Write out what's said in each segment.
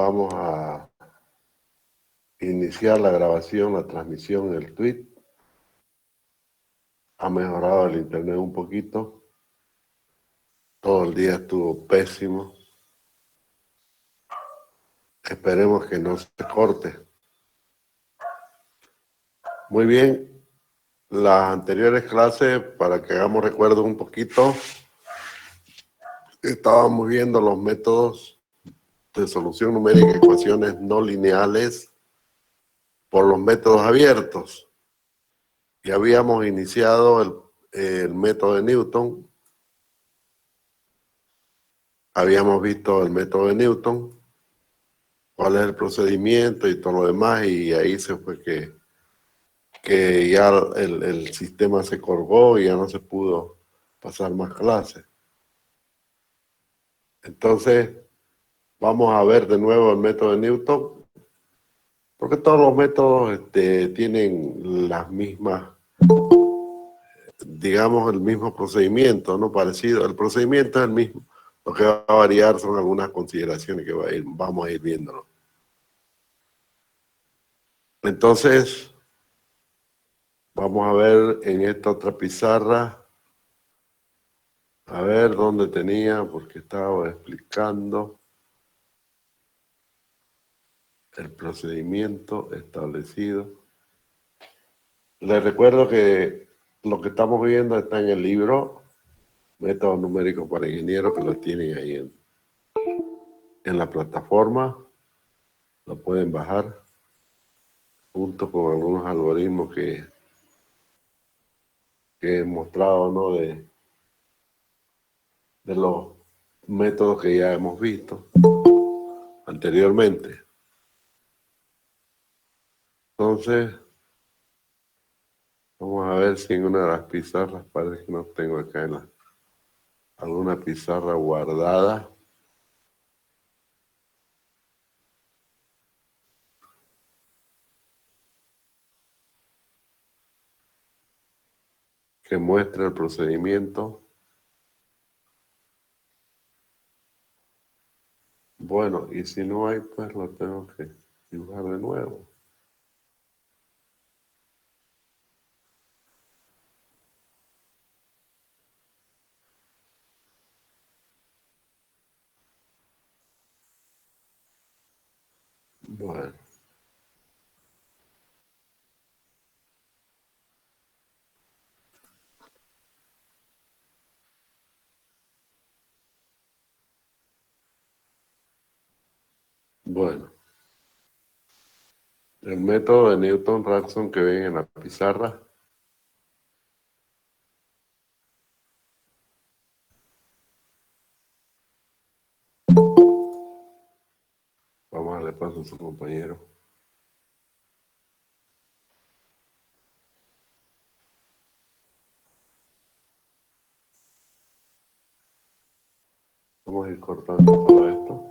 Vamos a iniciar la grabación, la transmisión en el tweet. Ha mejorado el internet un poquito. Todo el día estuvo pésimo. Esperemos que no se corte. Muy bien. Las anteriores clases, para que hagamos recuerdo un poquito, estábamos viendo los métodos de solución numérica de ecuaciones no lineales por los métodos abiertos. Ya habíamos iniciado el método de Newton. Habíamos visto el método de Newton, cuál es el procedimiento y todo lo demás, y ahí se fue que ya el sistema se colgó y ya no se pudo pasar más clases. Entonces, vamos a ver de nuevo el método de Newton, porque todos los métodos tienen las mismas, digamos, el mismo procedimiento, ¿no? Parecido, el procedimiento es el mismo. Lo que va a variar son algunas consideraciones que vamos a ir viéndolo. Entonces, vamos a ver en esta otra pizarra, a ver dónde tenía, porque estaba explicando el procedimiento establecido. Les recuerdo que lo que estamos viendo está en el libro Métodos Numéricos para Ingenieros, que lo tienen ahí en la plataforma. Lo pueden bajar junto con algunos algoritmos que he mostrado, ¿no? De los métodos que ya hemos visto anteriormente. Entonces, vamos a ver si en una de las pizarras, parece que no tengo acá alguna pizarra guardada. Que muestre el procedimiento. Bueno, y si no hay, pues lo tengo que dibujar de nuevo. Bueno. Bueno. El método de Newton-Raphson que ven en la pizarra. Vamos a darle paso a su compañero. Vamos a ir cortando todo esto.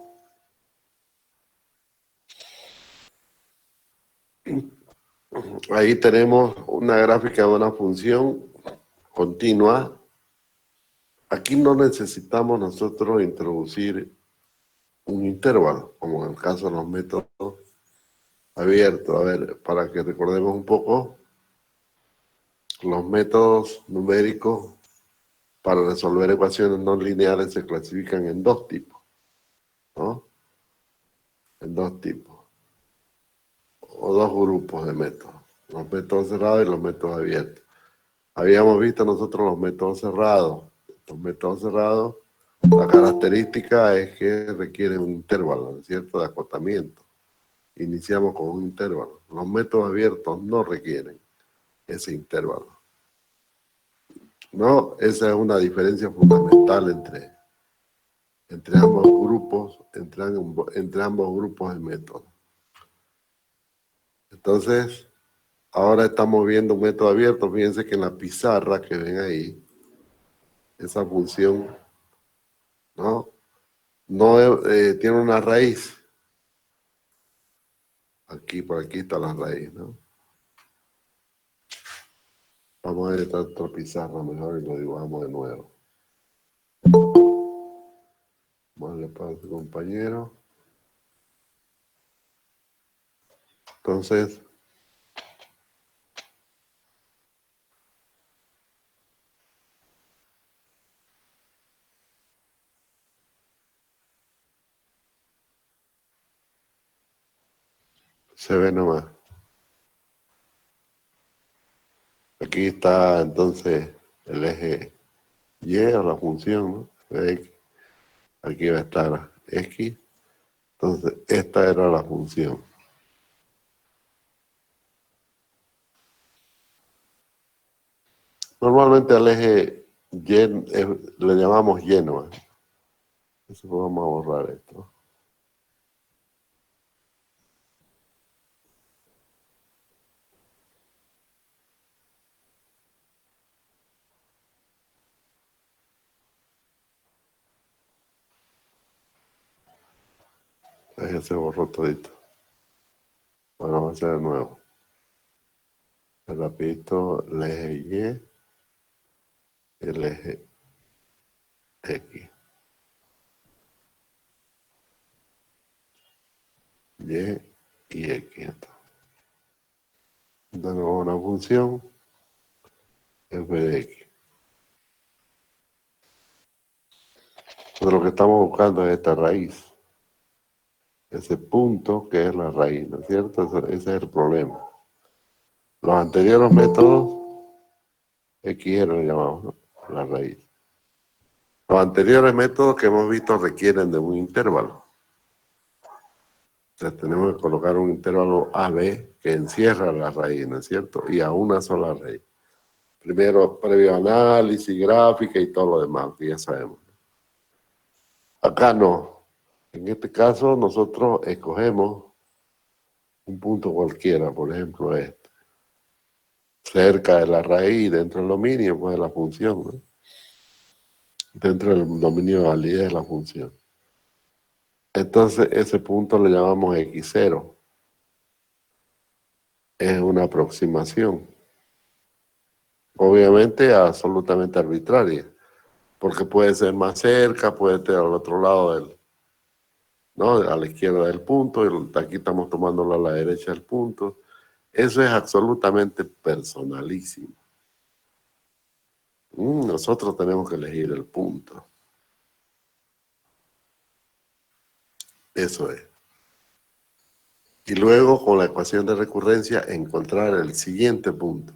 Ahí tenemos una gráfica de una función continua. Aquí no necesitamos nosotros introducir un intervalo, como en el caso de los métodos abiertos. A ver, para que recordemos un poco, los métodos numéricos para resolver ecuaciones no lineales se clasifican en dos tipos, ¿no? En dos tipos, o dos grupos de métodos, los métodos cerrados y los métodos abiertos. Habíamos visto nosotros los métodos cerrados. Los métodos cerrados, la característica es que requieren un intervalo, ¿cierto?, de acotamiento. Iniciamos con un intervalo. Los métodos abiertos no requieren ese intervalo. ¿No? Esa es una diferencia fundamental entre ambos grupos, entre ambos grupos de métodos. Entonces, ahora estamos viendo un método abierto. Fíjense que en la pizarra que ven ahí, esa función, ¿no? No tiene una raíz. Aquí, por aquí está la raíz, ¿no? Vamos a ver esta otra pizarra mejor y lo dibujamos de nuevo. Vamos a darle paso a su compañero. Entonces, se ve nomás. Aquí está entonces el eje Y o la función, ¿no? X. Aquí va a estar X. Entonces, esta era la función. Normalmente al eje Y le llamamos Y, ¿no? Eso vamos a borrar esto. Ahí se borró todito. Bueno, vamos a hacer de nuevo. Repito, el eje Y, el eje X. Y y X. Entonces, una función f de X. Entonces, lo que estamos buscando es esta raíz. Ese punto que es la raíz, ¿no es cierto? Ese es el problema. Los anteriores métodos, X lo llamamos, ¿no? La raíz. Los anteriores métodos que hemos visto requieren de un intervalo. Entonces tenemos que colocar un intervalo AB que encierra la raíz, ¿no es cierto? Y a una sola raíz. Primero, previo análisis, gráfica y todo lo demás, que ya sabemos. Acá no. En este caso, nosotros escogemos un punto cualquiera, por ejemplo este. Cerca de la raíz, dentro del dominio, pues de la función, ¿no? Dentro del dominio de validez de la función. Entonces, ese punto le llamamos X0. Es una aproximación. Obviamente, absolutamente arbitraria. Porque puede ser más cerca, puede estar al otro lado ¿no? A la izquierda del punto, y aquí estamos tomándolo a la derecha del punto. Eso es absolutamente personalísimo. Nosotros tenemos que elegir el punto. Eso es. Y luego, con la ecuación de recurrencia, encontrar el siguiente punto.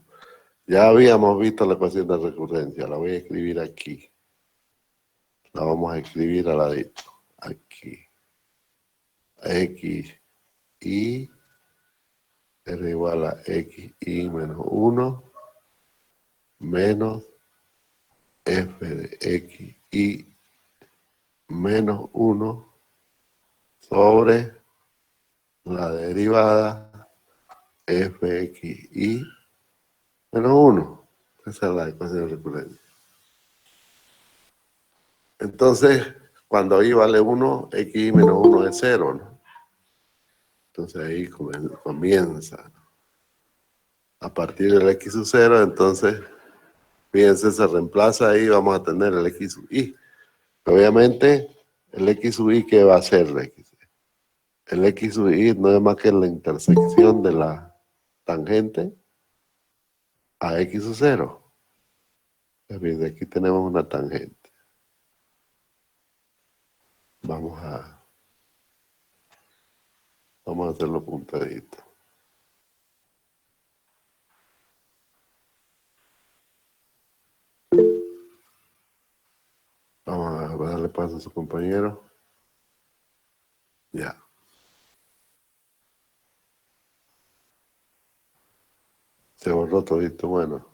Ya habíamos visto la ecuación de recurrencia, la voy a escribir aquí. La vamos a escribir al ladito. Aquí. X, Y era igual a X, Y menos 1 menos F de X, Y menos 1 sobre la derivada Fxy menos 1. Esa es la ecuación de recurrencia. Entonces, cuando y vale 1, x menos 1 es 0, ¿no? Entonces ahí comienza. A partir del x sub 0, entonces, fíjense, se reemplaza ahí, vamos a tener el x sub y. Obviamente, el x sub y, ¿qué va a ser el x? El x sub y no es más que la intersección de la tangente a x sub 0. Fíjense, aquí tenemos una tangente. Vamos a hacerlo puntadito. Vamos a darle paso a su compañero. Ya. Se borró todito. Bueno,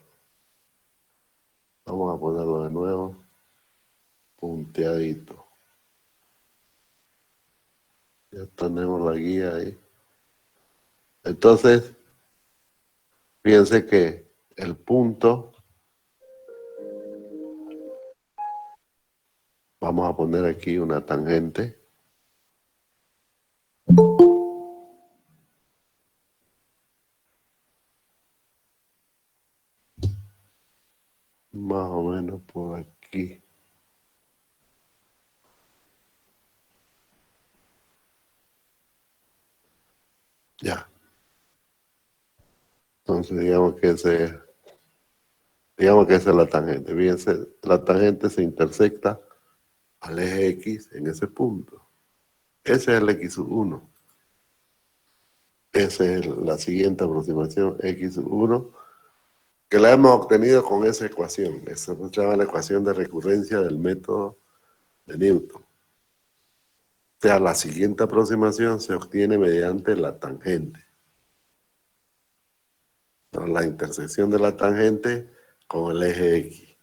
vamos a ponerlo de nuevo. Punteadito. Ya tenemos la guía ahí. Entonces, fíjense que el punto, vamos a poner aquí una tangente. Más o menos por aquí. Ya. Entonces, digamos que esa es la tangente. Fíjense, la tangente se intersecta al eje X en ese punto. Ese es el X1. Esa es la siguiente aproximación, X1, que la hemos obtenido con esa ecuación. Esa se llama la ecuación de recurrencia del método de Newton. O sea, la siguiente aproximación se obtiene mediante la tangente. ¿No? La intersección de la tangente con el eje X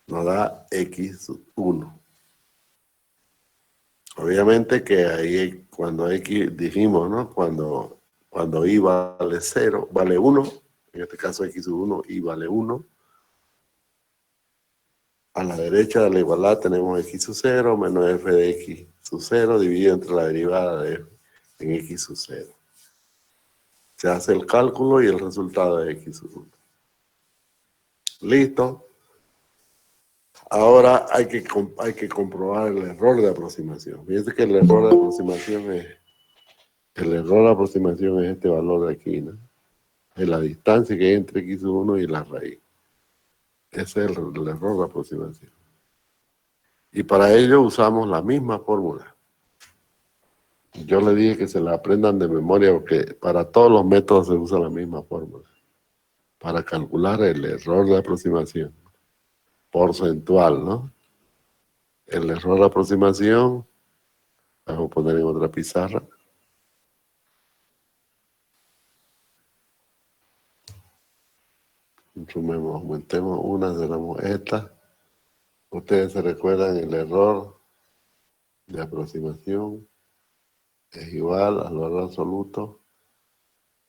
nos da X1. Obviamente que ahí cuando X dijimos, ¿no? Cuando Y vale 0, vale 1, en este caso X1, Y vale 1. A la derecha de la igualdad tenemos X sub 0 menos F de X sub 0 dividido entre la derivada de F en X sub 0. Se hace el cálculo y el resultado de X sub 1. Listo. Ahora hay que comprobar el error de aproximación. Fíjense que el error de aproximación es este valor de aquí, ¿no? Es la distancia que hay entre X1 y la raíz. Ese es el error de aproximación. Y para ello usamos la misma fórmula. Yo le dije que se la aprendan de memoria porque para todos los métodos se usa la misma fórmula. Para calcular el error de aproximación porcentual, ¿no? El error de aproximación, vamos a poner en otra pizarra. Sumemos, aumentemos una, cerramos esta. Ustedes se recuerdan el error de aproximación es igual al valor absoluto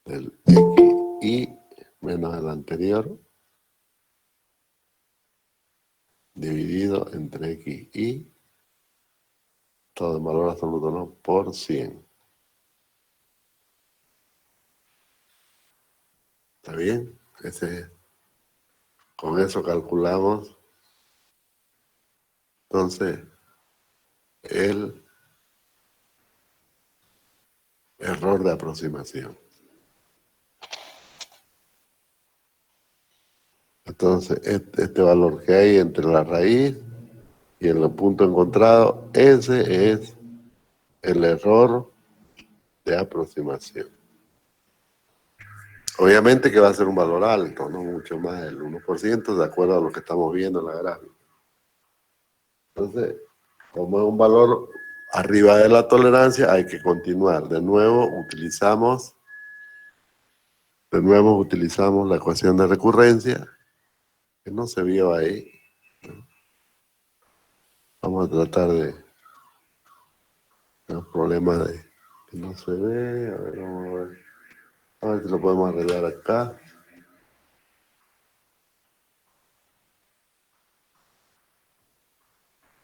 del xi menos el anterior dividido entre xi, todo en valor absoluto, ¿no? Por 100. ¿Está bien? Con eso calculamos entonces el error de aproximación. Entonces, este valor que hay entre la raíz y el punto encontrado, ese es el error de aproximación. Obviamente que va a ser un valor alto, no mucho más del 1%, de acuerdo a lo que estamos viendo en la gráfica. Entonces, como es un valor arriba de la tolerancia, hay que continuar. De nuevo utilizamos la ecuación de recurrencia, que no se vio ahí. Vamos a tratar de los problemas de que no se ve. A ver, vamos a ver. A ver si lo podemos arreglar acá.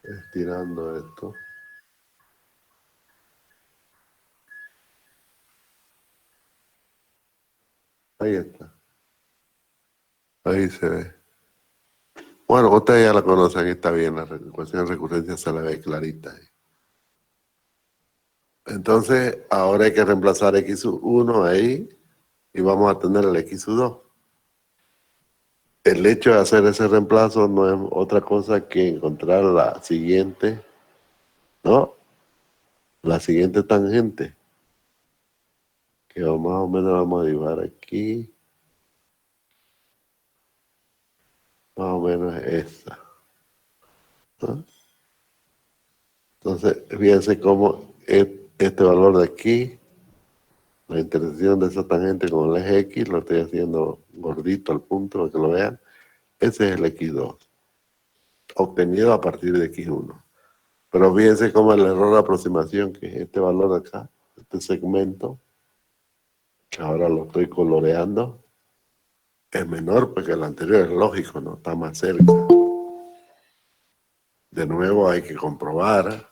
Estirando esto. Ahí está. Ahí se ve. Bueno, ustedes ya la conocen, está bien, la ecuación de recurrencia se la ve clarita. Entonces, ahora hay que reemplazar x1 ahí y vamos a tener el x2. El hecho de hacer ese reemplazo no es otra cosa que encontrar la siguiente, ¿no? La siguiente tangente, que más o menos vamos a dibujar aquí. Más o menos es esta, ¿no? Entonces, fíjense cómo este valor de aquí, la intersección de esa tangente con el eje X, lo estoy haciendo gordito al punto para que lo vean. Ese es el X2, obtenido a partir de X1. Pero fíjense cómo el error de aproximación, que es este valor de acá, este segmento, que ahora lo estoy coloreando, es menor porque el anterior es lógico, ¿no? Está más cerca. De nuevo hay que comprobar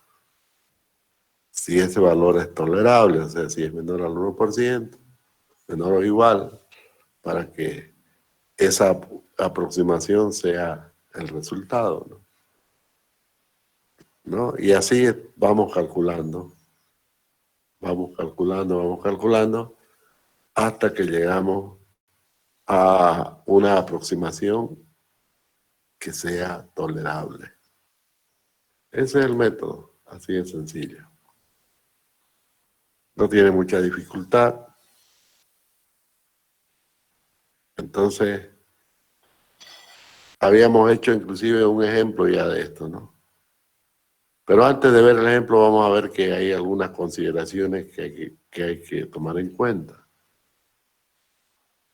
si ese valor es tolerable, o sea, si es menor al 1%, menor o igual, para que esa aproximación sea el resultado, ¿no? Y así vamos calculando, hasta que llegamos a una aproximación que sea tolerable. Ese es el método, así de sencillo. No tiene mucha dificultad. Entonces, habíamos hecho inclusive un ejemplo ya de esto, ¿no? Pero antes de ver el ejemplo, vamos a ver que hay algunas consideraciones que hay que tomar en cuenta.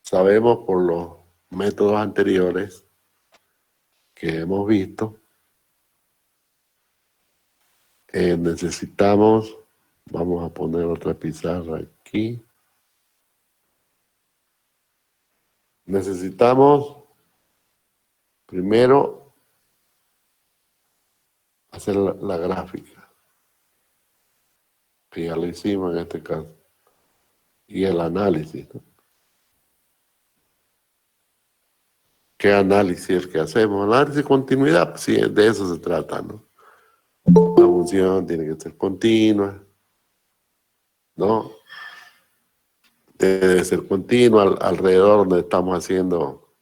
Sabemos por los métodos anteriores que hemos visto, necesitamos, vamos a poner otra pizarra aquí, necesitamos primero hacer la gráfica, que ya lo hicimos en este caso, y el análisis, ¿no? ¿Qué análisis es el que hacemos? Análisis de continuidad, pues sí, de eso se trata, ¿no? La función tiene que ser continua, ¿no? Debe ser continua alrededor donde estamos haciendo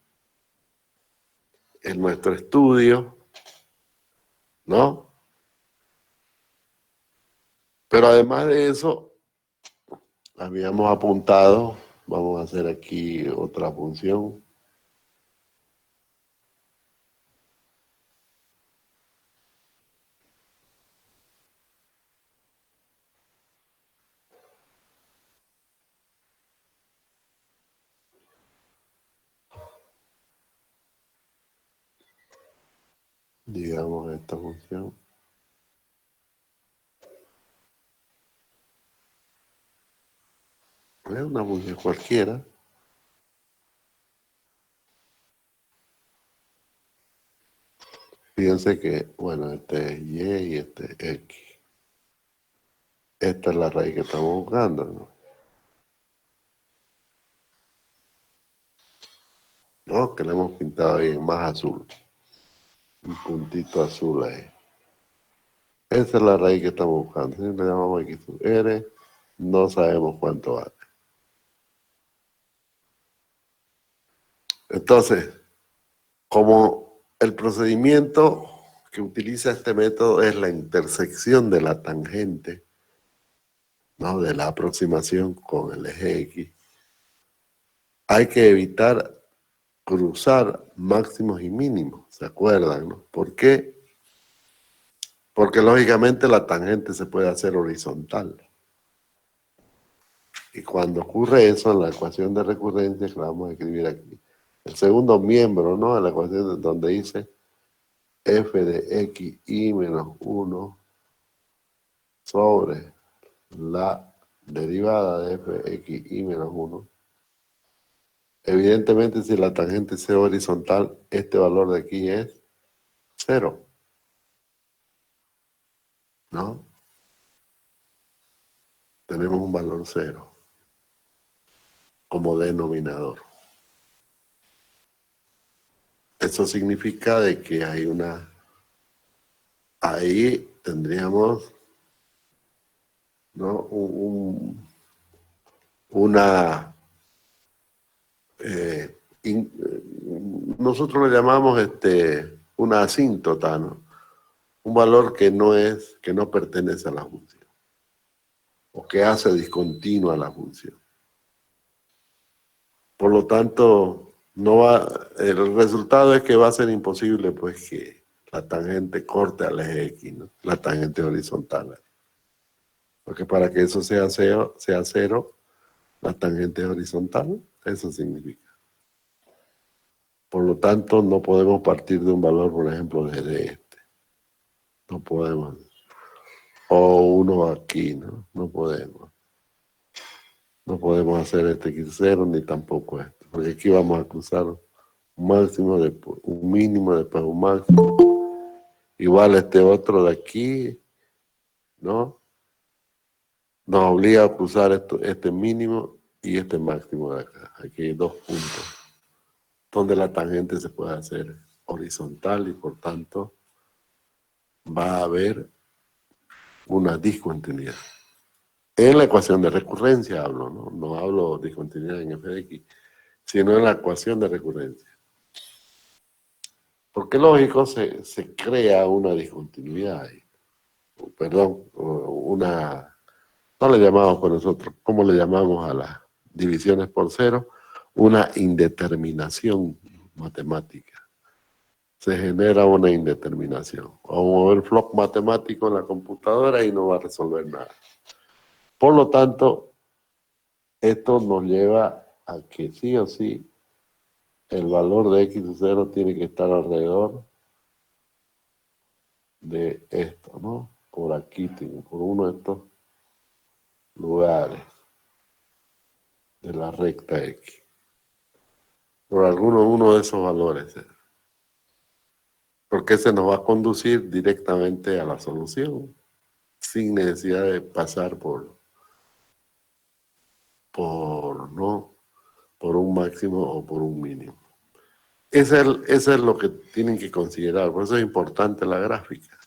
en nuestro estudio, ¿no? Pero además de eso, habíamos apuntado, vamos a hacer aquí otra función. Digamos esta función. Es una función cualquiera. Fíjense que, bueno, este es Y y este es X. Esta es la raíz que estamos buscando, ¿no? ¿No? Que le hemos pintado bien más azul. Un puntito azul ahí. Esa es la raíz que estamos buscando. Si le llamamos X sub R, no sabemos cuánto vale. Entonces, como el procedimiento que utiliza este método es la intersección de la tangente, ¿no? De la aproximación con el eje X, hay que evitar cruzar máximos y mínimos, ¿se acuerdan, no? ¿Por qué? Porque lógicamente la tangente se puede hacer horizontal. Y cuando ocurre eso en la ecuación de recurrencia, que la vamos a escribir aquí, el segundo miembro, ¿no? De la ecuación donde dice f de x y menos 1 sobre la derivada de f de x y menos 1. Evidentemente, si la tangente es horizontal, este valor de aquí es 0, ¿no? Tenemos un valor 0 como denominador. Eso significa de que hay ahí tendríamos, ¿no? Una, nosotros le llamamos una asíntota, ¿no? Un valor que no pertenece a la función, o que hace discontinua la función. Por lo tanto, el resultado es que va a ser imposible pues que la tangente corte al eje X, ¿no? La tangente horizontal. Porque para que eso sea cero, la tangente es horizontal, eso significa. Por lo tanto, no podemos partir de un valor, por ejemplo, desde este. No podemos. O uno aquí, ¿no? No podemos. No podemos hacer este X0 ni tampoco este. Porque aquí vamos a cruzar un máximo, después un mínimo, después un máximo. Igual este otro de aquí, ¿no? Nos obliga a cruzar este mínimo y este máximo de acá. Aquí hay 2 puntos donde la tangente se puede hacer horizontal y por tanto va a haber una discontinuidad. En la ecuación de recurrencia hablo, ¿no? No hablo de discontinuidad en f de x, sino en la ecuación de recurrencia. Porque lógico, se crea una discontinuidad ahí. Perdón, no le llamamos por nosotros, ¿cómo le llamamos a las divisiones por cero? Una indeterminación matemática. Se genera una indeterminación. Vamos a mover flock matemático en la computadora y no va a resolver nada. Por lo tanto, esto nos lleva a que sí o sí el valor de x de 0 tiene que estar alrededor de esto, ¿no? Por aquí, por uno de estos lugares de la recta x. Por uno de esos valores. Porque se nos va a conducir directamente a la solución, sin necesidad de pasar ¿no? Por un máximo o por un mínimo. Eso es lo que tienen que considerar, por eso es importante la gráfica.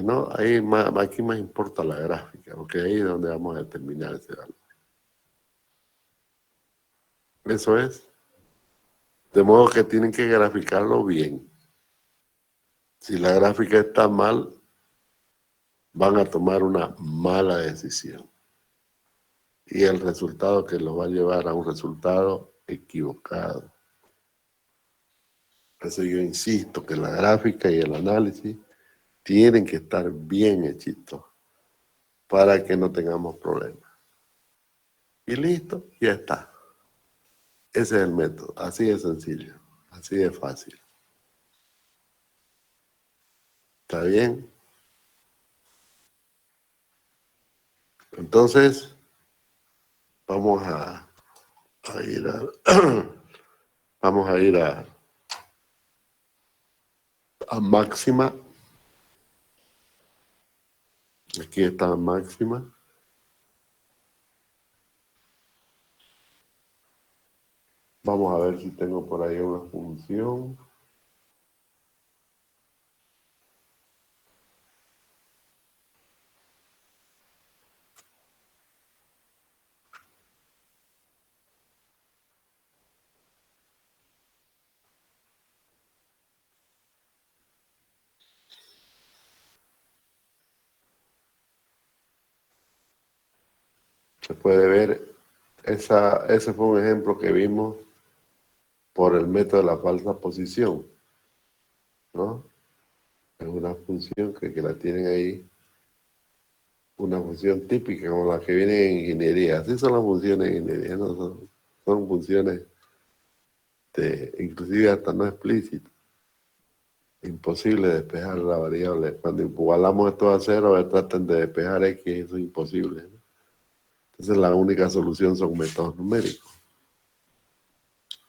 ¿No? Aquí más importa la gráfica, porque ahí es donde vamos a determinar ese valor. Eso es. De modo que tienen que graficarlo bien. Si la gráfica está mal, van a tomar una mala decisión. Y el resultado que los va a llevar a un resultado equivocado. Por eso yo insisto que la gráfica y el análisis tienen que estar bien hechitos para que no tengamos problemas. Y listo, ya está. Ese es el método, así de sencillo, así de fácil. ¿Está bien? Entonces, vamos a ir vamos a ir a máxima. Aquí está máxima. Vamos a ver si tengo por ahí una función. Se puede ver, ese fue un ejemplo que vimos por el método de la falsa posición, ¿no? Es una función que la tienen ahí, una función típica como la que viene en ingeniería. Así son las funciones en ingeniería, ¿no? Son funciones inclusive hasta no explícitas. Imposible despejar la variable. Cuando igualamos esto a cero, traten de despejar x, eso es imposible, ¿no? Entonces la única solución son métodos numéricos,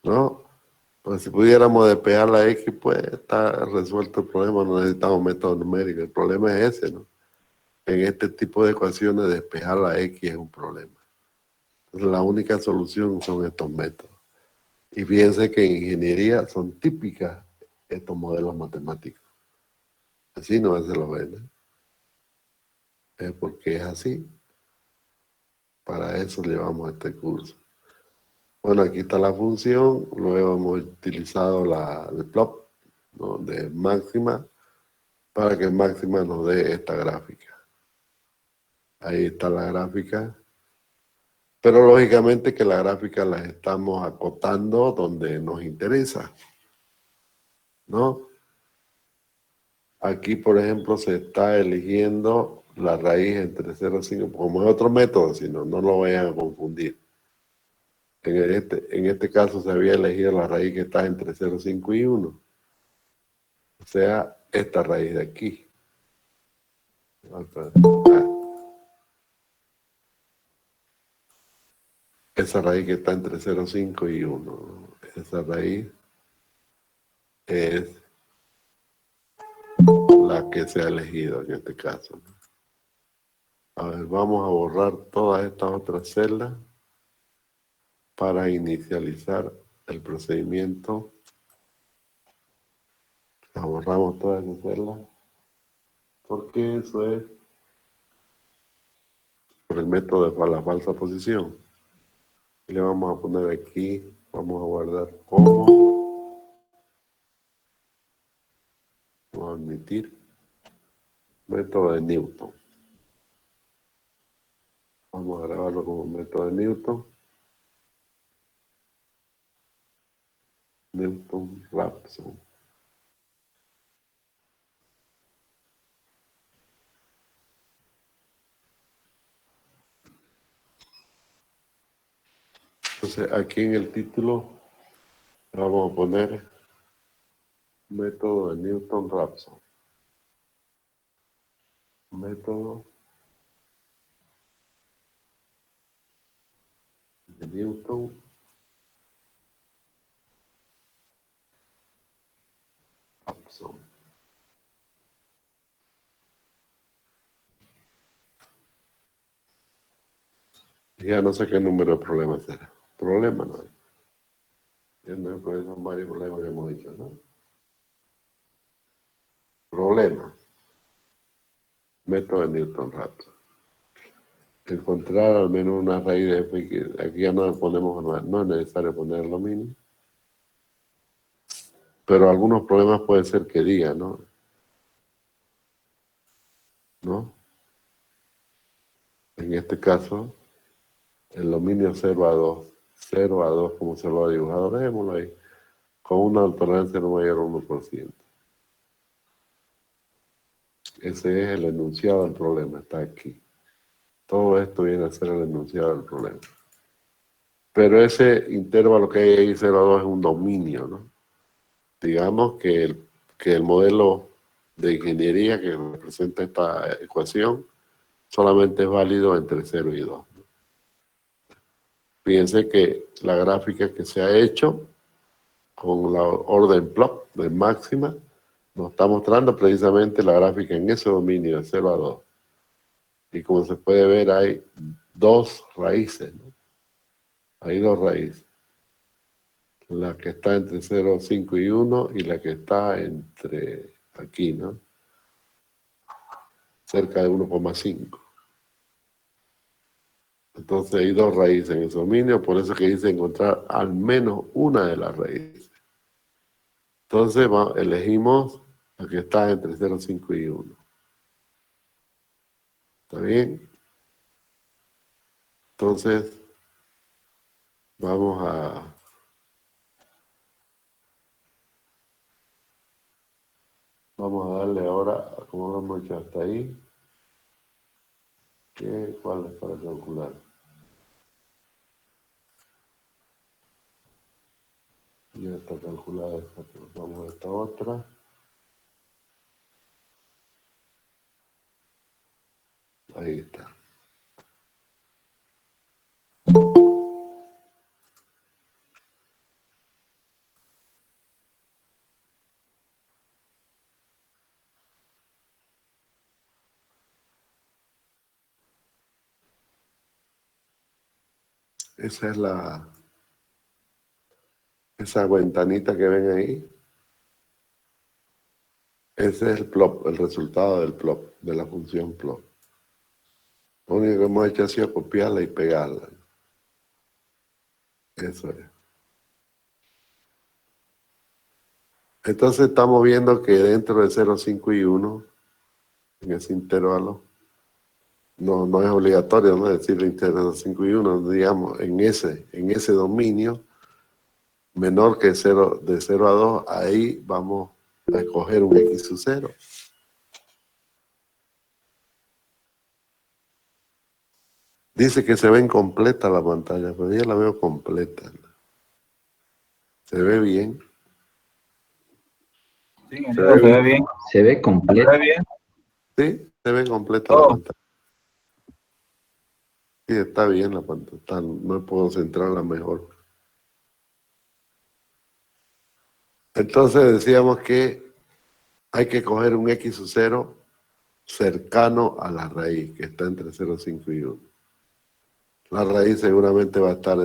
¿no? Pues si pudiéramos despejar la x, pues está resuelto el problema, no necesitamos métodos numéricos. El problema es ese, ¿no? En este tipo de ecuaciones despejar la x es un problema. Entonces la única solución son estos métodos. Y fíjense que en ingeniería son típicas estos modelos matemáticos. Así no se lo ven, ¿eh? Es porque es así. Para eso llevamos este curso. Bueno, aquí está la función. Luego hemos utilizado el plot, ¿no? De máxima para que máxima nos dé esta gráfica. Ahí está la gráfica. Pero lógicamente que la gráfica la estamos acotando donde nos interesa, ¿no? Aquí, por ejemplo, se está eligiendo la raíz entre 0 y 5, como es otro método, si no, no lo vayan a confundir. En este caso se había elegido la raíz que está entre 0, 5 y 1. O sea, esta raíz de aquí. Esa raíz que está entre 0, 5 y 1. Esa raíz es la que se ha elegido en este caso. A ver, vamos a borrar todas estas otras celdas para inicializar el procedimiento. La borramos todas esas celdas porque eso es por el método de la falsa posición. Y le vamos a poner aquí, vamos a guardar como, vamos a admitir, método de Newton. Vamos a grabarlo como método de Newton. Newton-Raphson. Entonces aquí en el título vamos a poner método de Newton-Raphson. Método de Newton-Raphson. Ya no sé qué número de problemas será. Problema no hay. Ya no hay problemas, son varios problemas que hemos dicho, ¿no? Problema. Método de Newton-Raphson. Encontrar al menos una raíz de f, que aquí ya no ponemos, no es necesario poner lo mínimo. Pero algunos problemas puede ser que diga, ¿no? ¿No? En este caso, el dominio 0 a 2. 0 a 2, como se lo ha dibujado, dejémoslo ahí, con una tolerancia no mayor a 1%. Ese es el enunciado del problema, está aquí. Todo esto viene a ser el enunciado del problema. Pero ese intervalo que hay ahí, 0 a 2, es un dominio, ¿no? Digamos que el modelo de ingeniería que representa esta ecuación solamente es válido entre 0 y 2. Fíjense que la gráfica que se ha hecho con la orden plot de máxima nos está mostrando precisamente la gráfica en ese dominio de 0 a 2. Y como se puede ver, hay dos raíces, ¿no? Hay dos raíces. La que está entre 0, 5 y 1 y la que está entre aquí, ¿no? Cerca de 1,5. Entonces hay dos raíces en ese dominio, por eso que dice encontrar al menos una de las raíces. Entonces elegimos la que está entre 0, 5 y 1. ¿Está bien? Entonces vamos a darle ahora, como lo hemos hecho hasta ahí, ¿cuál es para calcular? Ya está calculada esta, pero vamos a esta otra. Ahí está. Esa es esa ventanita que ven ahí. Ese es el plot, el resultado del plot, de la función plot. Lo único que hemos hecho ha sido copiarla y pegarla. Eso es. Entonces estamos viendo que dentro de 0, 5 y 1, en ese intervalo, no es obligatorio, ¿no? Decir entre 0, 5 y 1, digamos, en ese dominio, menor que 0, de 0 a 2, ahí vamos a escoger un x sub 0. Dice que se ve incompleta la pantalla, pero yo la veo completa. Se ve bien. Sí, se ve bien. Se ve completo. Se ve bien. Sí, se ve completa la pantalla. Sí, está bien la pantalla. No puedo centrarla mejor. Entonces decíamos que hay que coger un x sub 0 cercano a la raíz, que está entre 0, 5 y 1. La raíz seguramente va a estar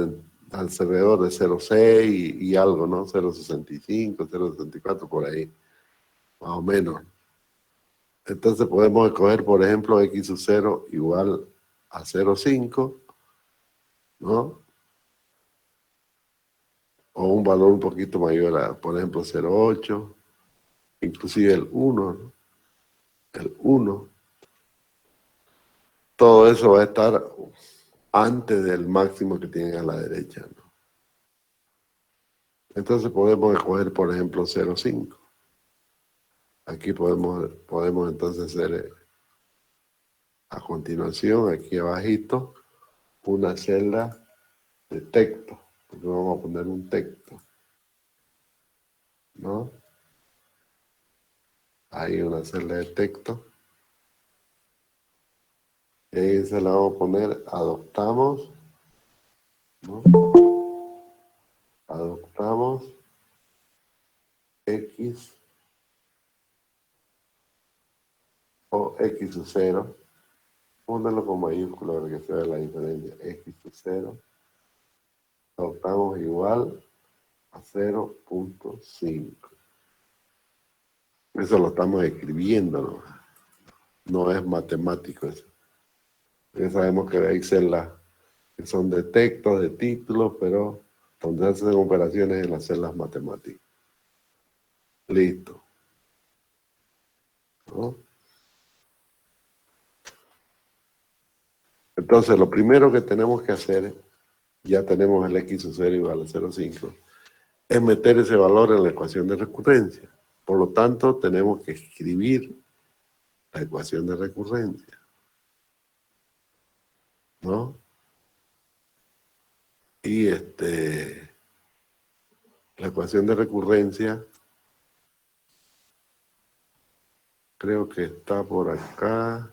alrededor de 0,6 y algo, ¿no? 0,65, 0,64, por ahí, más o menos. Entonces podemos escoger, por ejemplo, x sub 0 igual a 0,5, ¿no? o un valor un poquito mayor a, por ejemplo, 0,8, inclusive el 1, ¿no? El 1. Todo eso va a estar antes del máximo que tienen a la derecha, ¿no? Entonces podemos escoger, por ejemplo, 0,5. Aquí podemos entonces hacer a continuación, aquí abajito, una celda de texto, porque vamos a poner un texto, ¿no? Hay una celda de texto, y ahí se la vamos a poner, adoptamos, ¿no? Adoptamos X o X sub 0, pónganlo con mayúscula para que se vea la diferencia, X sub 0, adoptamos igual a 0,5. Eso lo estamos escribiendo, ¿no? No es matemático eso. Ya sabemos que hay celdas que son de texto, de título, pero donde hacen operaciones en las celdas matemáticas. Listo, ¿no? Entonces, lo primero que tenemos que hacer, ya tenemos el X sub 0 igual a 0,5, es meter ese valor en la ecuación de recurrencia. Por lo tanto, tenemos que escribir la ecuación de recurrencia, ¿no? Y la ecuación de recurrencia creo que está por acá.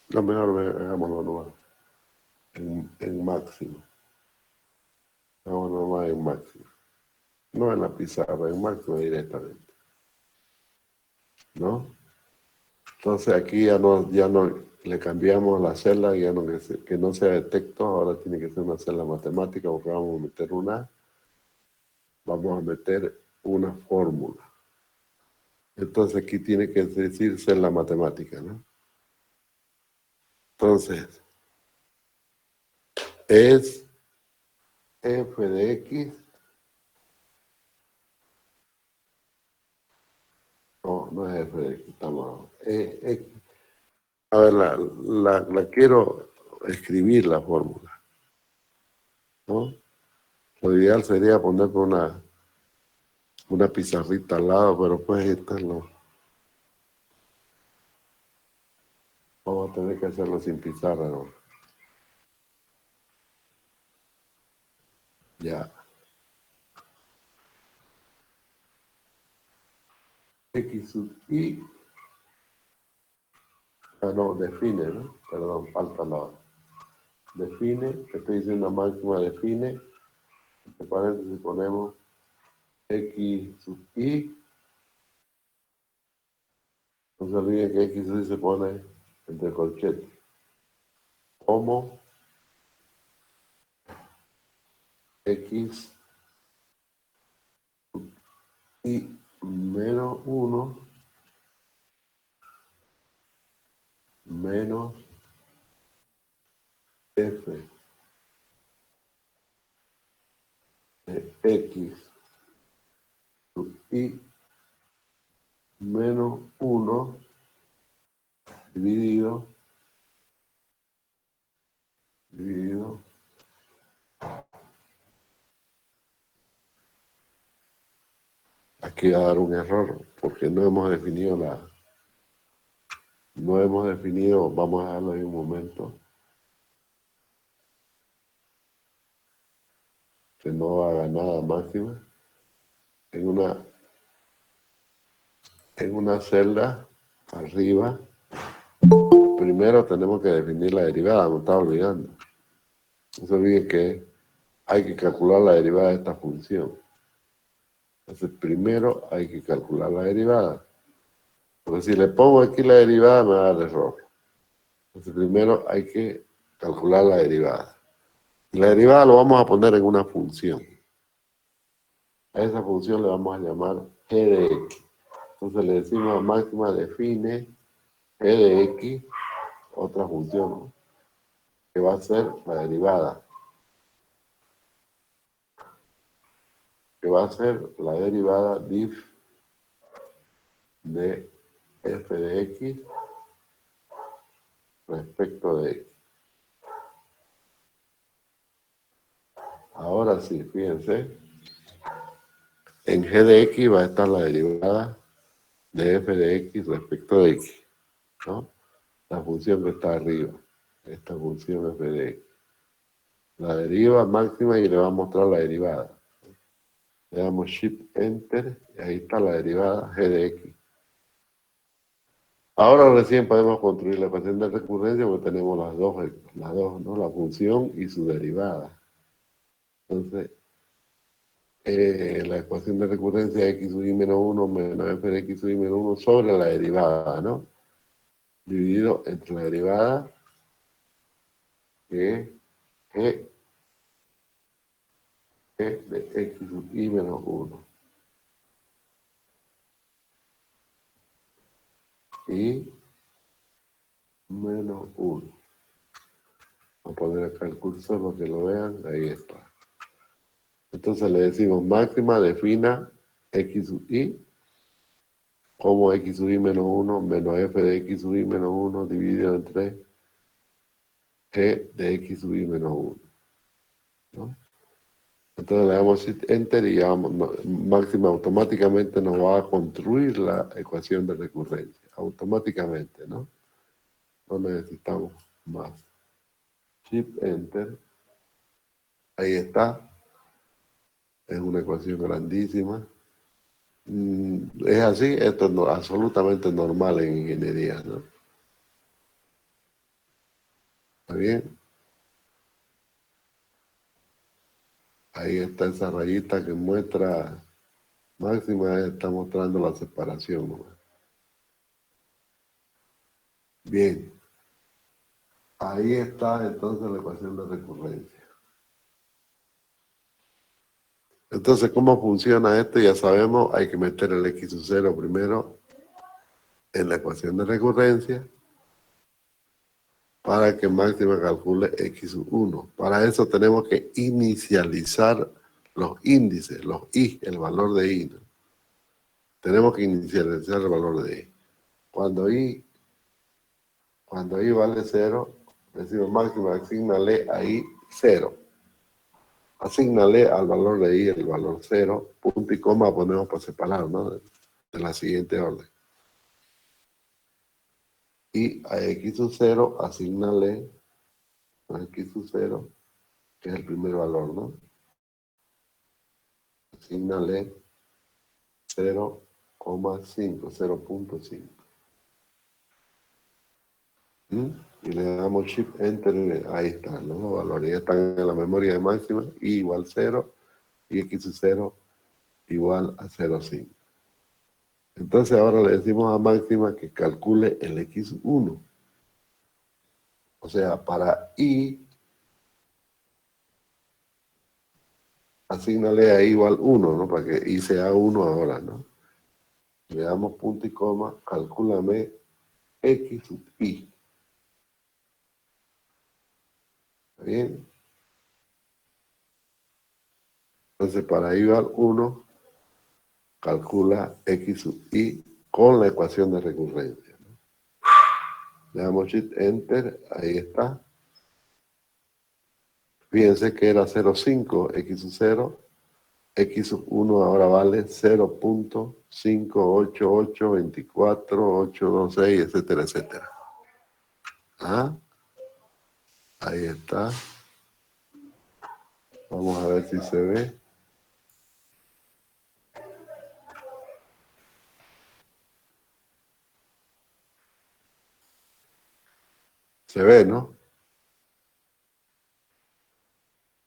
Lo mejor hagámoslo nomás en máximo. Hagámoslo nomás en máximo. No en la pizarra, en máximo directamente, ¿no? Entonces aquí ya no le cambiamos la celda, ya no, que no sea de texto, ahora tiene que ser una celda matemática, porque vamos a meter una fórmula. Entonces aquí tiene que decir celda matemática, ¿no? Entonces, es f de x, no es f de x, estamos, x. A ver, la quiero escribir la fórmula, ¿no? Lo ideal sería poner una pizarrita al lado, pero pues esta no. Vamos a tener que hacerlo sin pizarra, ¿no? Ya. X sub y. Ah, no, define, ¿no? Perdón, falta la. Define, estoy diciendo máxima define. ¿Te parece si ponemos X sub y? No se olviden que X sub y se pone entre corchetes. Como X y menos 1 menos f de X sub y menos 1 dividido aquí va a dar un error porque no hemos definido vamos a dejarlo ahí un momento, que no haga nada máxima, en una celda arriba. Primero tenemos que definir la derivada, me estaba olvidando. No se olvide que hay que calcular la derivada de esta función. Entonces primero hay que calcular la derivada. Porque si le pongo aquí la derivada me va a dar error. Entonces primero hay que calcular la derivada. Y la derivada lo vamos a poner en una función. A esa función le vamos a llamar g de x. Entonces le decimos a máxima define g de x, otra función, ¿no? Que va a ser la derivada. Que va a ser la derivada dif de f de x respecto de x. Ahora sí, fíjense, en g de x va a estar la derivada de f de x respecto de x, ¿no? La función que está arriba, esta función f de x. La deriva máxima y le va a mostrar la derivada. Le damos Shift Enter y ahí está la derivada g de x. Ahora recién podemos construir la ecuación de recurrencia porque tenemos las dos, ¿no? La función y su derivada. Entonces, la ecuación de recurrencia x sub i menos 1 menos f de x sub i menos 1 sobre la derivada, ¿no? Dividido entre la derivada que es g de x sub i menos 1. Y menos 1. Voy a poner acá el cursor para que lo vean, ahí está. Entonces le decimos máxima defina x sub i como x sub i menos 1 menos f de x sub i menos 1 dividido entre g de x sub i menos 1, ¿no? Entonces le damos Shift Enter y ya máxima automáticamente nos va a construir la ecuación de recurrencia. Automáticamente, ¿no? No necesitamos más. Shift Enter. Ahí está. Es una ecuación grandísima. Es así, esto es absolutamente normal en ingeniería, ¿no? ¿Está bien? Ahí está esa rayita que muestra, máxima está mostrando la separación, ¿no? Bien, ahí está entonces la ecuación de recurrencia. Entonces, ¿cómo funciona esto? Ya sabemos, hay que meter el x sub 0 primero en la ecuación de recurrencia para que máxima calcule x sub 1. Para eso tenemos que inicializar los índices, los i, el valor de i, ¿no? Tenemos que inicializar el valor de i. Cuando i vale 0, decimos máxima, asignale ahí 0. Asignale al valor de i el valor 0, punto y coma ponemos por separado, ¿no? De la siguiente orden. Y a x sub 0, asignale a x sub 0, que es el primer valor, ¿no? Asignale 0,5, 0.5. Y le damos Shift Enter, ahí están los dos valores, ya están en la memoria de máxima, i igual 0 y x sub 0 igual a 0,5. Entonces ahora le decimos a máxima que calcule el x1. O sea, para i, asígnale a i igual 1, ¿no? Para que i sea 1 ahora, ¿no? Le damos punto y coma, calcúlame x sub i. ¿Está bien? Entonces para i igual 1, calcula x sub i con la ecuación de recurrencia, ¿no? Le damos Shift Enter, ahí está. Fíjense que era 0,5 x sub 0. X sub 1 ahora vale 0.58824,826, etcétera, etcétera. ¿Ah? Ahí está. Vamos a ver si se ve. Se ve, ¿no?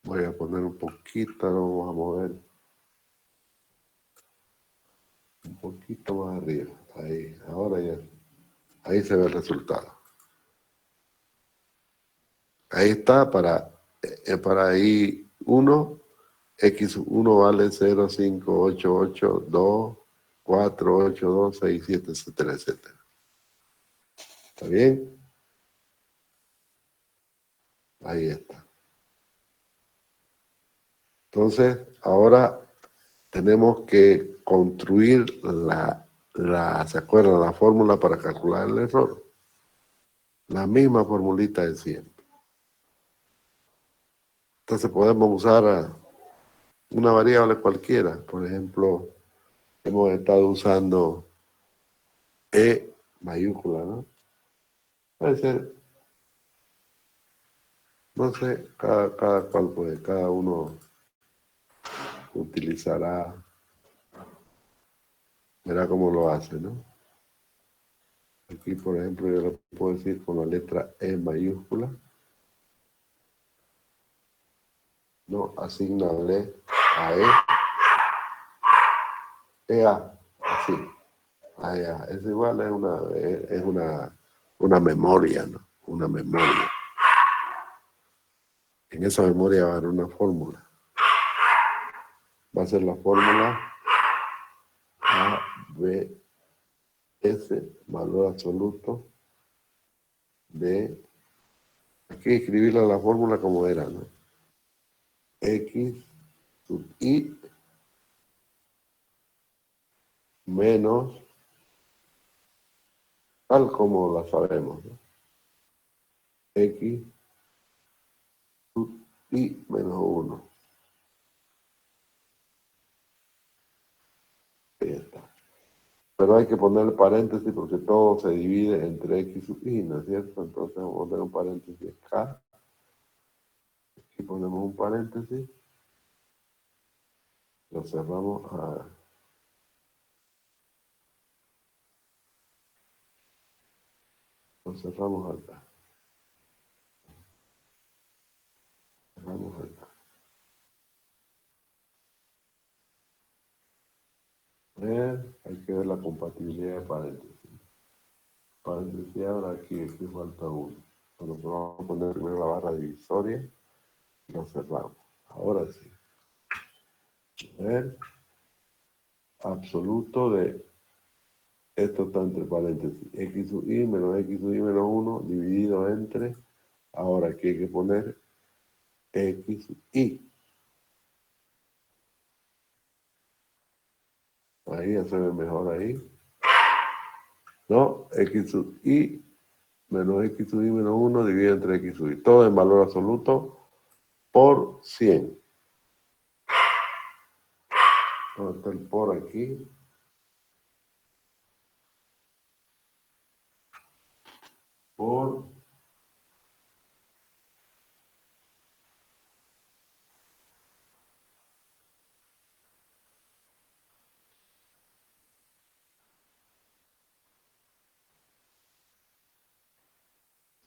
Voy a poner un poquito, lo vamos a mover. un poquito más arriba. Ahí, ahora ya. Ahí se ve el resultado. Ahí está para I1, X1 vale 0, 5, 8, 8, 2, 4, 8, 2, 6, 7, etcétera, etcétera. ¿Está bien? Ahí está. Entonces, ahora tenemos que construir ¿se acuerdan? La fórmula para calcular el error. La misma formulita de siempre. Entonces podemos usar una variable cualquiera. Por ejemplo, hemos estado usando E mayúscula, ¿no? Puede ser, no sé, cada cual puede, cada uno utilizará, verá cómo lo hace, ¿no? Aquí, por ejemplo, yo lo puedo decir con la letra E mayúscula. No, asignale a EA, así. A EA. Es igual, es una memoria, ¿no? Una memoria. En esa memoria va a haber una fórmula. Va a ser la fórmula A, B, S, valor absoluto de... Aquí escribirle la fórmula como era, ¿no? X sub I menos, tal como la sabemos, ¿no? X sub I menos 1. Ahí está. Pero hay que poner paréntesis porque todo se divide entre X sub I, ¿no es cierto? Entonces vamos a poner un paréntesis K. Aquí ponemos un paréntesis. Lo cerramos acá. Cerramos acá. Hay que ver la compatibilidad de paréntesis. Paréntesis ahora aquí falta uno. Bueno, pues vamos a poner primero la barra divisoria y lo cerramos. Ahora sí. A ver, absoluto de esto está entre paréntesis. X sub I menos X sub I menos 1 dividido entre, ahora aquí hay que poner X sub I. Ahí ya se ve mejor ahí. No, X sub I menos X sub I menos 1 dividido entre X sub I. Todo en valor absoluto por 100. ¿Dónde está el por aquí? Por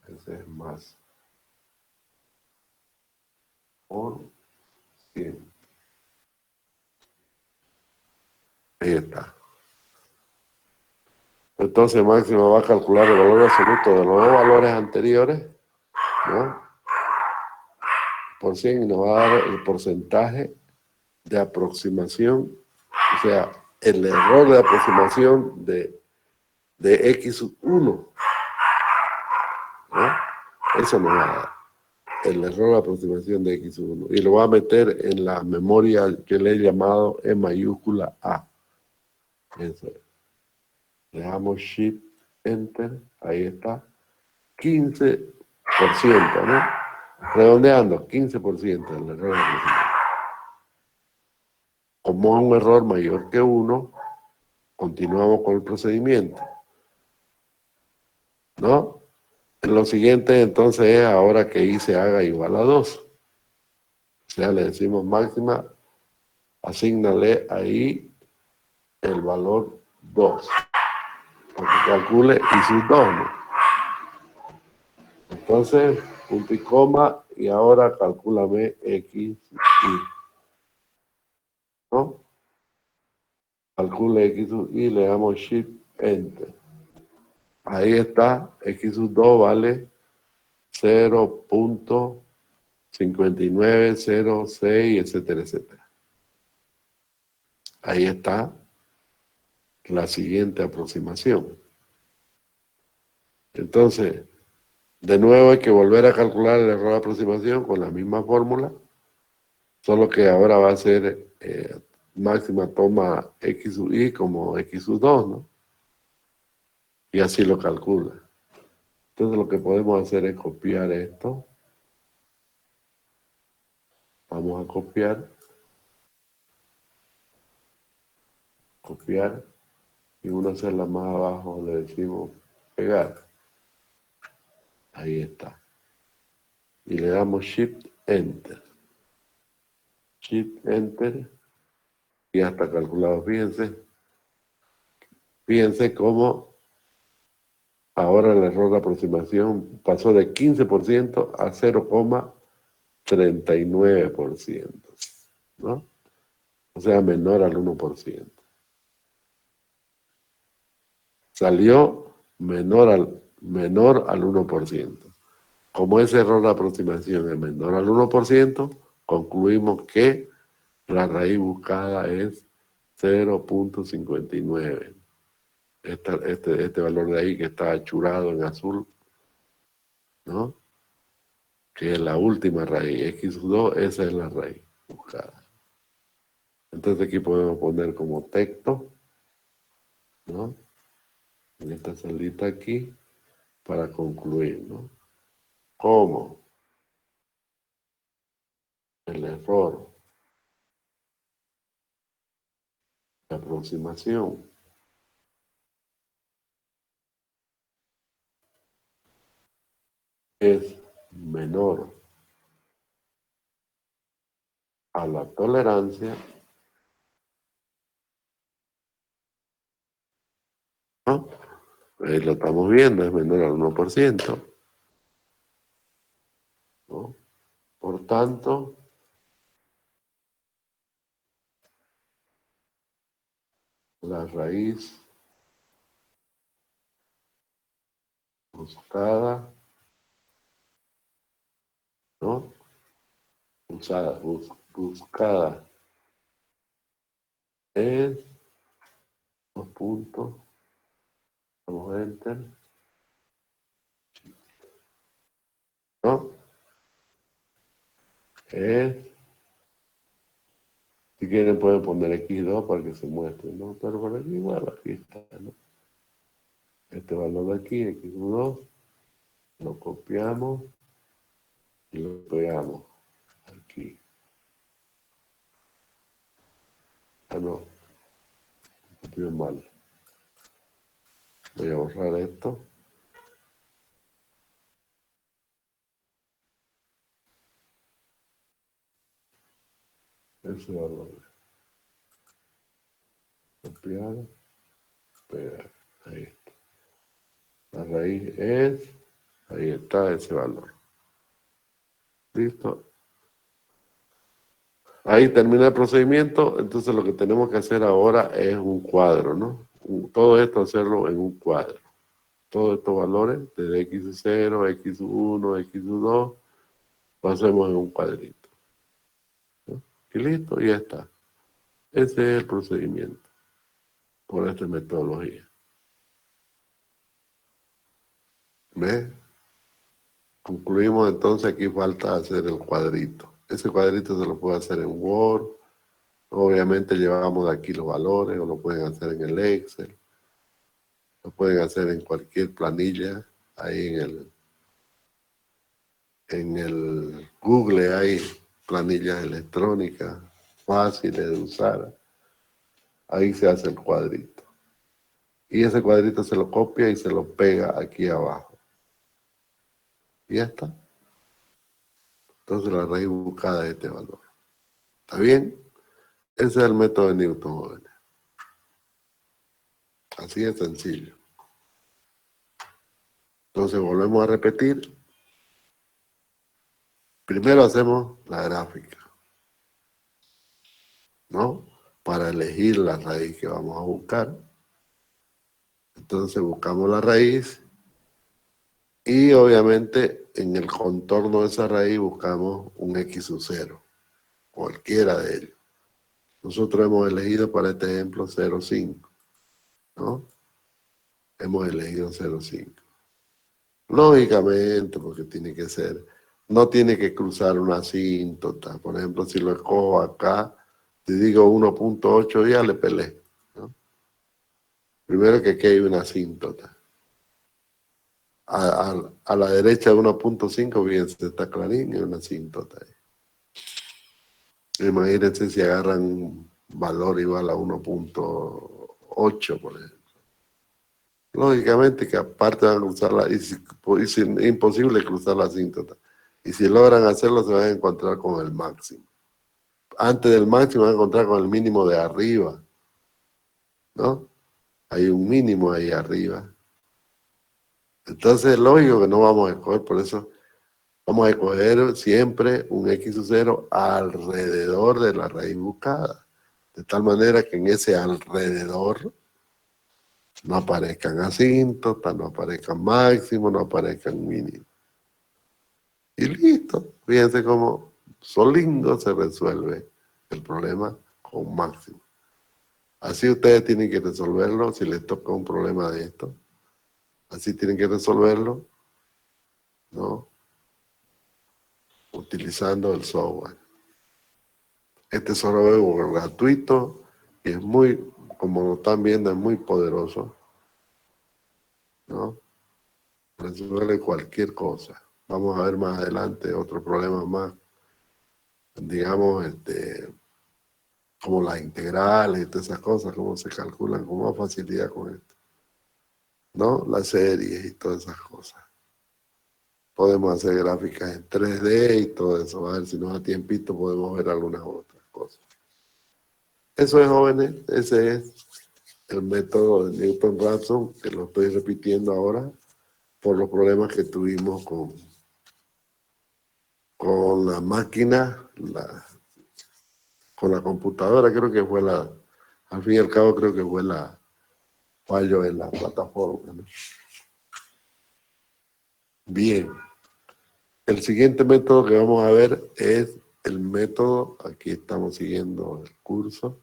ese es más. Por 100. Ahí está. Entonces Máximo va a calcular el valor absoluto de los dos valores anteriores, ¿no? Por 100 y nos va a dar el porcentaje de aproximación, o sea, el error de aproximación de X sub 1, ¿no? Eso nos va a dar el error de aproximación de X sub 1. Y lo va a meter en la memoria que le he llamado E mayúscula A. Eso es. Le damos Shift, Enter, ahí está. 15%, ¿no? Redondeando, 15% del error de aproximación. Como es un error mayor que 1, continuamos con el procedimiento, ¿no? Lo siguiente entonces es ahora que I se haga igual a 2. O sea, le decimos máxima, asígnale ahí el valor 2. Para que calcule I sub 2, ¿no? Entonces, punto y coma, y ahora calcúlame X sub I, ¿no? calcule X sub y le damos Shift Enter. Ahí está, X sub 2 vale 0.5906, etcétera, etcétera. Ahí está la siguiente aproximación. Entonces, de nuevo hay que volver a calcular el error de aproximación con la misma fórmula, solo que ahora va a ser máxima toma X sub y como X sub 2, ¿no? Y así lo calcula. Entonces lo que podemos hacer es copiar esto. Vamos a copiar, y una celda más abajo le decimos pegar. Ahí está. Y le damos Shift Enter. Shift Enter. Y ya está calculado. Fíjense cómo ahora el error de aproximación pasó de 15% a 0,39%, ¿no? O sea, menor al 1%. Salió menor al 1%. Como ese error de aproximación es menor al 1%, concluimos que la raíz buscada es 0.59. Este valor de ahí que está achurado en azul, ¿no? Que es la última raíz, x2, esa es la raíz buscada. Entonces aquí podemos poner como texto, ¿no? En esta celita aquí, para concluir, ¿no? ¿Cómo? El error de aproximación es menor a la tolerancia, ¿no? Ahí lo estamos viendo, es menor al 1%, ¿no? Por tanto, la raíz buscada, ¿no? Buscada es 2 puntos, vamos a enter, ¿no? Es, si quieren pueden poner X2 para que se muestre, ¿no? Pero por aquí igual, aquí está, ¿no? Este valor de aquí, X2, lo copiamos y lo pegamos aquí. Ah, no, copié mal. Voy a borrar esto. Ese valor. Copiar, pegar. Ahí está. La raíz es, ahí está ese valor. ¿Listo? Ahí termina el procedimiento, entonces lo que tenemos que hacer ahora es un cuadro, ¿no? Todo esto hacerlo en un cuadro. Todos estos valores, desde x0, x1, x2, lo hacemos en un cuadrito, ¿no? Y listo, ya está. Ese es el procedimiento por esta metodología. ¿Ves? Concluimos entonces, aquí falta hacer el cuadrito. Ese cuadrito se lo puede hacer en Word. Obviamente llevamos de aquí los valores, o lo pueden hacer en el Excel. Lo pueden hacer en cualquier planilla. Ahí en el Google hay planillas electrónicas fáciles de usar. Ahí se hace el cuadrito. Y ese cuadrito se lo copia y se lo pega aquí abajo. Y ya está. Entonces la raíz buscada es este valor. ¿Está bien? Ese es el método de Newton, jóvenes. Así de sencillo. Entonces volvemos a repetir. Primero hacemos la gráfica, ¿no? para elegir la raíz que vamos a buscar. Entonces buscamos la raíz y obviamente en el contorno de esa raíz buscamos un x sub 0, cualquiera de ellos. Nosotros hemos elegido para este ejemplo 0,5, ¿no? Hemos elegido 0,5. Lógicamente, porque tiene que ser, no tiene que cruzar una asíntota. Por ejemplo, si lo escojo acá, te digo 1.8, ya le pelé, ¿no? Primero que aquí hay una asíntota. A la derecha de 1.5, bien, se está clarín, hay una asíntota ahí. Imagínense si agarran un valor igual a 1.8, por ejemplo. Lógicamente que aparte van a cruzar la, y si, es imposible cruzar la asíntota. Y si logran hacerlo, se van a encontrar con el máximo. Antes del máximo van a encontrar con el mínimo de arriba, ¿no? Hay un mínimo ahí arriba. Entonces, lógico que no vamos a escoger, por eso vamos a escoger siempre un x sub 0 alrededor de la raíz buscada. De tal manera que en ese alrededor no aparezcan asíntotas, no aparezcan máximos, no aparezcan mínimos. Y listo. Fíjense cómo solingo se resuelve el problema con máximo. Así ustedes tienen que resolverlo si les toca un problema de esto. Así tienen que resolverlo, ¿no? Utilizando el software. Este software es gratuito y es muy, como lo están viendo, es muy poderoso, ¿no? Resuelve cualquier cosa. Vamos a ver más adelante otro problema más, digamos, como las integrales y todas esas cosas, cómo se calculan con más facilidad con esto, ¿no? Las series y todas esas cosas. Podemos hacer gráficas en 3D y todo eso. A ver si nos da tiempito, podemos ver algunas otras cosas. Eso es, jóvenes, ese es el método de Newton-Raphson, que lo estoy repitiendo ahora por los problemas que tuvimos con la máquina, con la computadora. Creo que fue al fin y al cabo creo que fue fallo en la plataforma, ¿no? Bien, el siguiente método que vamos a ver es el método, aquí estamos siguiendo el curso.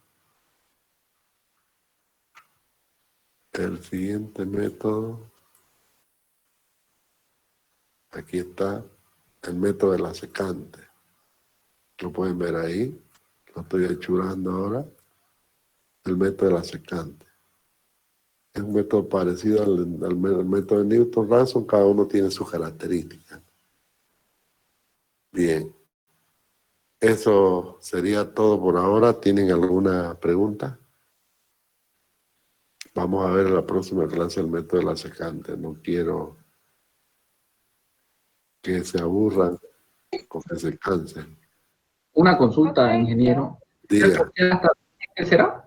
El siguiente método, aquí está el método de la secante. Lo pueden ver ahí, lo estoy hechurando ahora. El método de la secante. Es un método parecido al método de Newton-Raphson, cada uno tiene sus características. Bien, eso sería todo por ahora. ¿Tienen alguna pregunta? Vamos a ver en la próxima clase el método de la secante. No quiero que se aburran o que se cansen. Una consulta, ingeniero. Diga. ¿Qué será?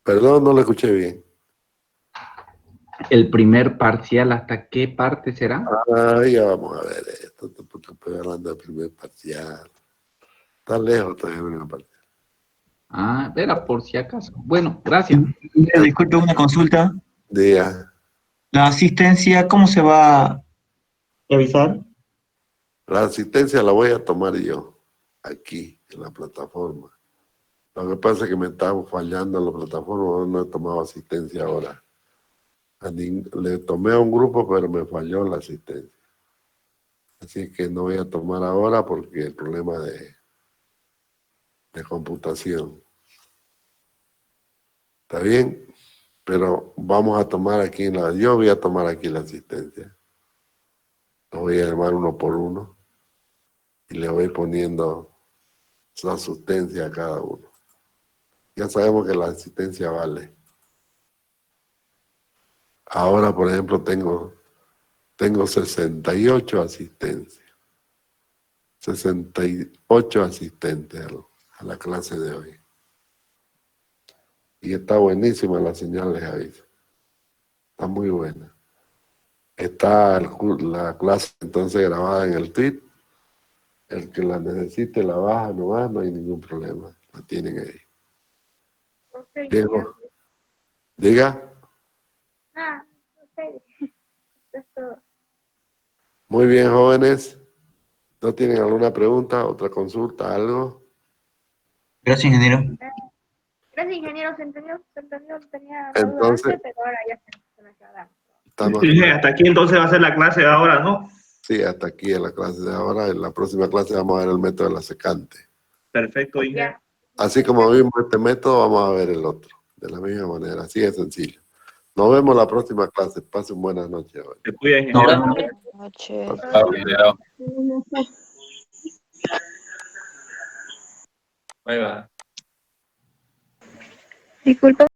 Perdón, no lo escuché bien. ¿El primer parcial hasta qué parte será? Ya vamos a ver esto. Porque estoy hablando del primer parcial. Está lejos todavía el primer parcial. Ah, era por si acaso. Bueno, gracias. Disculpe, una consulta. Diga. ¿La asistencia cómo se va a revisar? La asistencia la voy a tomar yo, aquí, en la plataforma. Lo que pasa es que me estaba fallando en la plataforma, no he tomado asistencia ahora. Le tomé a un grupo, pero me falló la asistencia. Así que no voy a tomar ahora porque el problema de computación. ¿Está bien? Pero vamos a tomar aquí yo voy a tomar aquí la asistencia. Lo voy a llamar uno por uno y le voy poniendo su asistencia a cada uno. Ya sabemos que la asistencia vale. Ahora, por ejemplo, tengo 68 asistencias. 68 asistentes a la clase de hoy. Y está buenísima la señal, les aviso. Está muy buena. Está la clase entonces grabada en el tweet. El que la necesite la baja nomás, no hay ningún problema. La tienen ahí. Diego, diga. Ah, no sé. Eso es todo. Muy bien, jóvenes. ¿No tienen alguna pregunta, otra consulta, algo? Gracias, ingeniero. Gracias, ingeniero, se entendió, tenía la duda Entonces, antes, pero ahora ya se me aclara. está más Sí, claro. hasta aquí entonces va a ser la clase de ahora, ¿no? Sí, hasta aquí en la clase de ahora. En la próxima clase vamos a ver el método de la secante. Perfecto, ingeniero. Ya. Así como vimos este método, vamos a ver el otro. De la misma manera, así de sencillo. Nos vemos la próxima clase. Pasen buenas noches. Hoy. Se cuida, Nos ingeniero. vemos. Buenas Noches. Disculpa.